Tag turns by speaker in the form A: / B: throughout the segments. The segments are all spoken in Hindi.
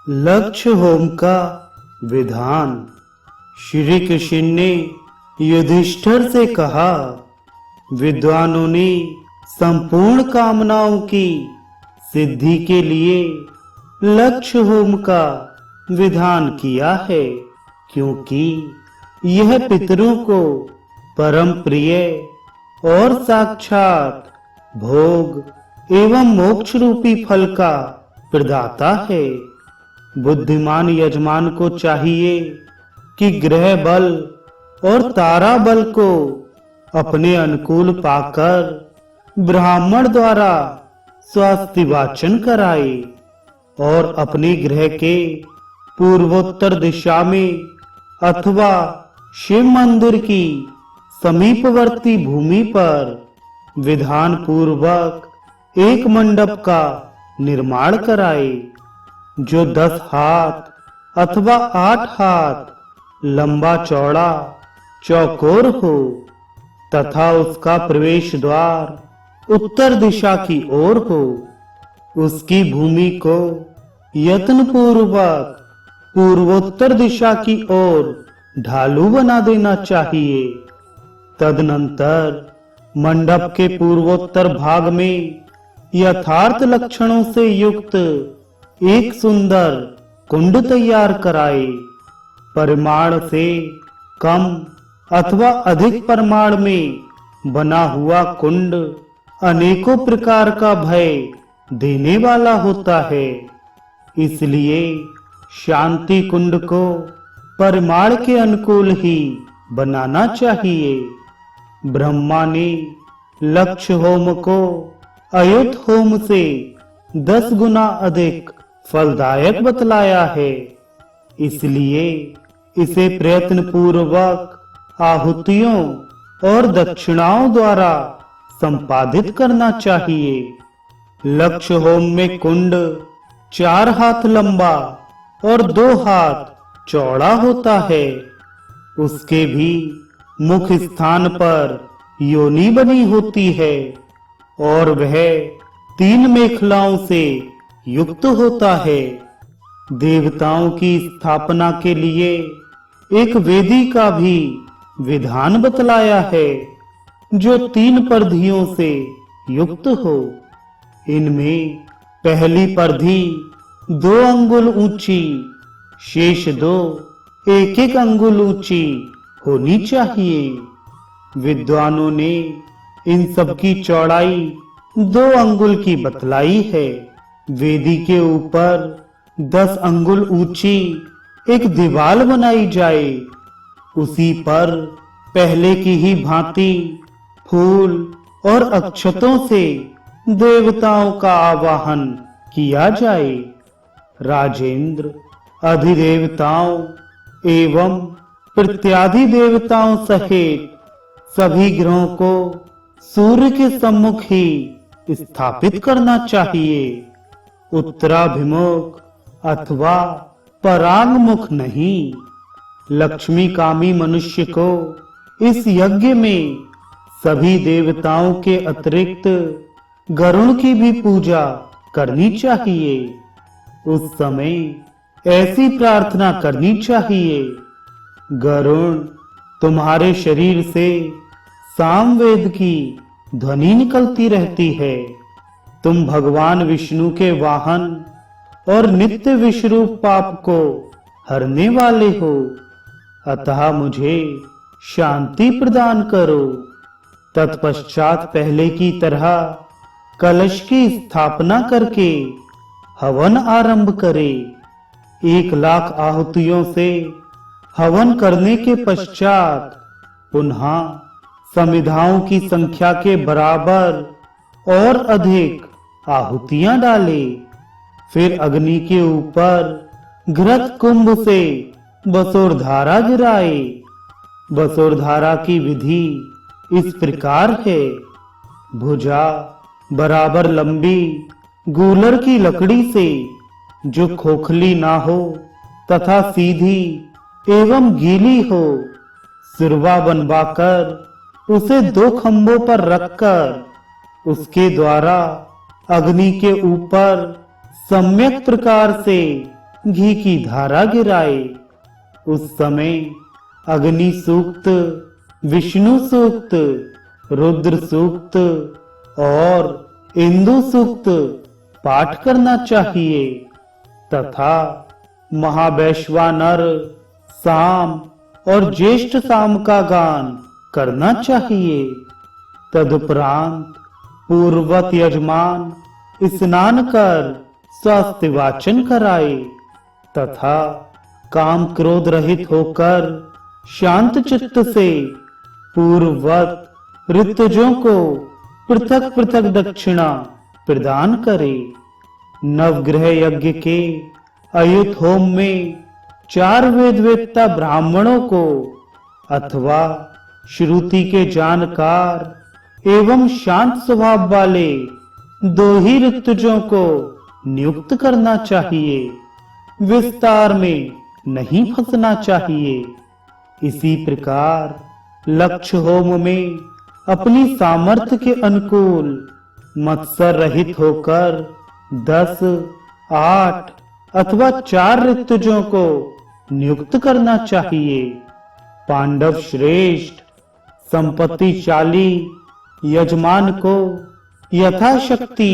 A: लक्ष्य होम का विधान। श्री कृष्ण ने युधिष्ठिर से कहा, विद्वानों ने संपूर्ण कामनाओं की सिद्धि के लिए लक्ष्य होम का विधान किया है, क्योंकि यह पितरों को परम प्रिय और साक्षात भोग एवं मोक्ष रूपी फल का प्रदाता है। बुद्धिमान यजमान को चाहिए कि ग्रह बल और तारा बल को अपने अनुकूल पाकर ब्राह्मण द्वारा स्वास्थ्य वाचन कराए और अपने ग्रह के पूर्वोत्तर दिशा में अथवा शिव मंदिर की समीपवर्ती भूमि पर विधान पूर्वक एक मंडप का निर्माण कराए, जो 10 हाथ अथवा 8 हाथ लंबा चौड़ा चौकोर हो तथा उसका प्रवेश द्वार उत्तर दिशा की ओर हो। उसकी भूमि को यत्न पूर्वक पूर्वोत्तर दिशा की ओर ढालू बना देना चाहिए। तदनंतर मंडप के पूर्वोत्तर भाग में यथार्थ लक्षणों से युक्त एक सुंदर कुंड तैयार कराए। परिमाण से कम अथवा अधिक परिमाण में बना हुआ कुंड अनेकों प्रकार का भय देने वाला होता है, इसलिए शांति कुंड को परिमाण के अनुकूल ही बनाना चाहिए। ब्रह्मा ने लक्ष्य होम को अयुत होम से 10 गुना अधिक फलदायक बतलाया है, इसलिए इसे प्रयत्न पूर्वक आहुतियों और दक्षिणाओं द्वारा संपादित करना चाहिए। लक्ष्य होम में कुंड 4 हाथ लंबा और 2 हाथ चौड़ा होता है। उसके भी मुख्य स्थान पर योनि बनी होती है और वह 3 मेखलाओं से युक्त होता है। देवताओं की स्थापना के लिए एक वेदी का भी विधान बतलाया है, जो 3 परिधियों से युक्त हो। इनमें पहली परिधि 2 अंगुल ऊंची, शेष 2 1-1 अंगुल ऊंची होनी चाहिए। विद्वानों ने इन सब की चौड़ाई 2 अंगुल की बतलाई है। वेदी के ऊपर 10 अंगुल ऊंची एक दीवार बनाई जाए, उसी पर पहले की ही भांति फूल और अक्षतों से देवताओं का आवाहन किया जाए। राजेंद्र अधिदेवताओं एवं प्रत्यादि देवताओं सहित सभी ग्रहों को सूर्य के सम्मुख ही स्थापित करना चाहिए, उत्तराभिमुख अथवा परांगमुख नहीं। लक्ष्मी कामी मनुष्य को इस यज्ञ में सभी देवताओं के अतिरिक्त गरुण की भी पूजा करनी चाहिए। उस समय ऐसी प्रार्थना करनी चाहिए, गरुण तुम्हारे शरीर से सामवेद की ध्वनि निकलती रहती है। तुम भगवान विष्णु के वाहन और नित्य विश्वरूप पाप को हरने वाले हो, अतः मुझे शांति प्रदान करो। तत्पश्चात पहले की तरह कलश की स्थापना करके हवन आरंभ करे। 1 लाख आहुतियों से हवन करने के पश्चात पुनः समिधाओं की संख्या के बराबर और अधिक आहुतियां डाले। फिर अग्नि के ऊपर घृत कुंभ से बसोर धारा गिराए। बसोर धारा की विधि इस प्रकार है, भुजा बराबर लंबी गूलर की लकड़ी से, जो खोखली ना हो तथा सीधी एवं गीली हो, सिरवा बनवाकर उसे 2 खंभों पर रखकर उसके द्वारा अग्नि के ऊपर सम्यक प्रकार से घी की धारा गिराए। उस समय अग्नि सूक्त, विष्णु सूक्त, रुद्र सूक्त और इंदु सूक्त पाठ करना चाहिए तथा महावैश्वानर साम और ज्येष्ठ साम का गान करना चाहिए। तदुपरांत पूर्वत यजमान स्नान कर स्वास्थ्य वाचन कराए तथा काम क्रोध रहित होकर शांत चित्त से पूर्ववत ऋतुजों को पृथक पृथक दक्षिणा प्रदान करे। नवग्रह यज्ञ के अयुत होम में 4 वेद वेत्ता ब्राह्मणों को अथवा श्रुति के जानकार एवं शांत स्वभाव वाले 2 ही ऋतुजों को नियुक्त करना चाहिए। विस्तार में नहीं फंसना चाहिए। इसी प्रकार लक्ष्य होम में अपनी सामर्थ्य के अनुकूल मत्सर रहित होकर 10, 8 अथवा 4 ऋतुजों को नियुक्त करना चाहिए। पांडव श्रेष्ठ संपत्तिशाली यजमान को यथाशक्ति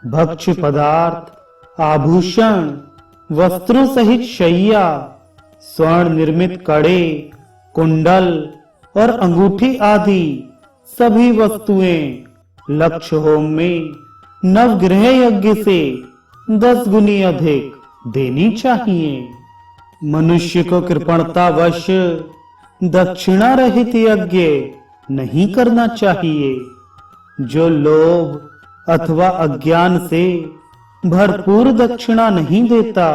A: भक्ष्य पदार्थ, आभूषण, वस्त्रों सहित शैया, स्वर्ण निर्मित कड़े, कुंडल और अंगूठी आदि सभी वस्तुएं लक्ष्य होम में नवग्रह यज्ञ से 10 गुनी अधिक देनी चाहिए। मनुष्य को कृपणतावश दक्षिणा रहित यज्ञ नहीं करना चाहिए। जो लोभ अथवा अज्ञान से भरपूर दक्षिणा नहीं देता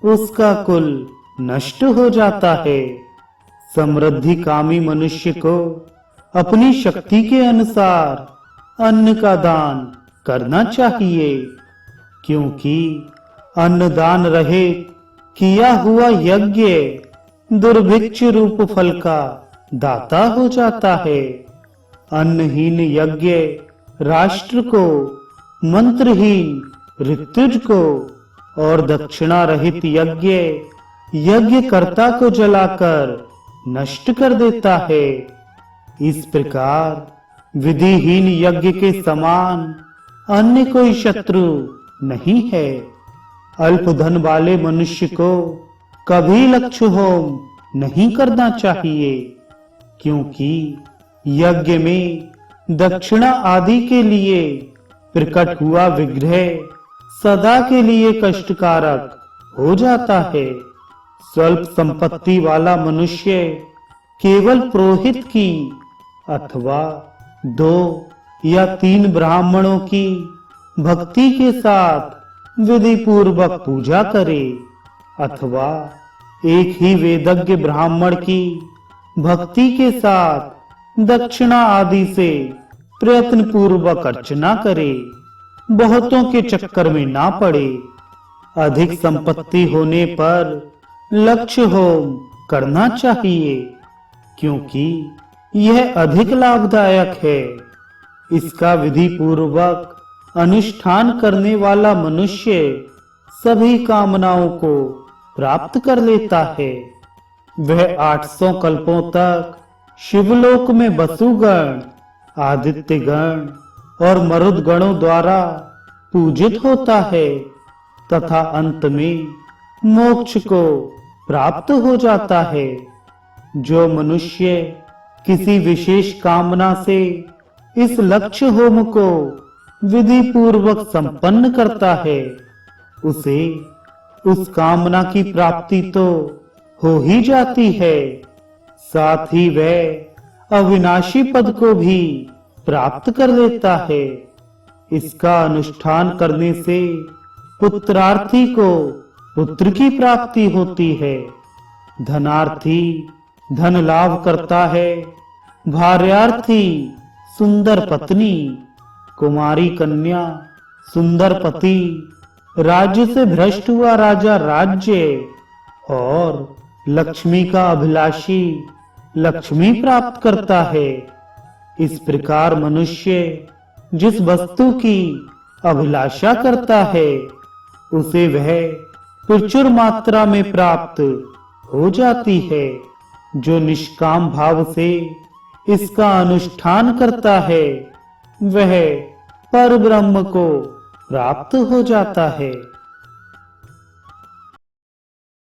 A: उसका कुल नष्ट हो जाता है। समृद्धि कामी मनुष्य को अपनी शक्ति के अनुसार अन्न का दान करना चाहिए, क्योंकि अन्नदान रहित किया हुआ यज्ञ दुर्भिक्ष रूप फल का दाता हो जाता है। अन्नहीन यज्ञ राष्ट्र को, मंत्रहीन ऋतुज को और दक्षिणा रहित यज्ञ यज्ञकर्ता को जलाकर नष्ट कर देता है। इस प्रकार विधिहीन यज्ञ के समान अन्य कोई शत्रु नहीं है। अल्प धन वाले मनुष्य को कभी लक्ष्य होम नहीं करना चाहिए, क्योंकि यज्ञ में दक्षिणा आदि के लिए प्रकट हुआ विग्रह सदा के लिए कष्टकारक हो जाता है। स्वल्प संपत्ति वाला मनुष्य केवल पुरोहित की अथवा 2 या 3 ब्राह्मणों की भक्ति के साथ विधि पूर्वक पूजा करे अथवा एक ही वेदज्ञ ब्राह्मण की भक्ति के साथ दक्षिणा आदि से प्रयत्न पूर्वक अर्चना करे। बहुतों के चक्कर में ना पड़े। अधिक संपत्ति होने पर लक्ष्य होम करना चाहिए, क्योंकि यह अधिक लाभदायक है। इसका विधि पूर्वक अनुष्ठान करने वाला मनुष्य सभी कामनाओं को प्राप्त कर लेता है। वह 800 कल्पों तक शिवलोक में वसुगण, आदित्यगण और मरुदगणों द्वारा पूजित होता है तथा अंत में मोक्ष को प्राप्त हो जाता है। जो मनुष्य किसी विशेष कामना से इस लक्ष्य होम को विधि पूर्वक संपन्न करता है, उसे उस कामना की प्राप्ति तो हो ही जाती है, साथ ही वह अविनाशी पद को भी प्राप्त कर लेता है। इसका अनुष्ठान करने से पुत्रार्थी को पुत्र की प्राप्ति होती है। धनार्थी धन लाभ करता है। भार्यार्थी सुंदर पत्नी, कुमारी कन्या सुंदर पति, राज्य से भ्रष्ट हुआ राजा राज्य और लक्ष्मी का अभिलाषी लक्ष्मी प्राप्त करता है। इस प्रकार मनुष्य जिस वस्तु की अभिलाषा करता है उसे वह प्रचुर मात्रा में प्राप्त हो जाती है। जो निष्काम भाव से इसका अनुष्ठान करता है वह पर ब्रह्म को प्राप्त हो जाता है।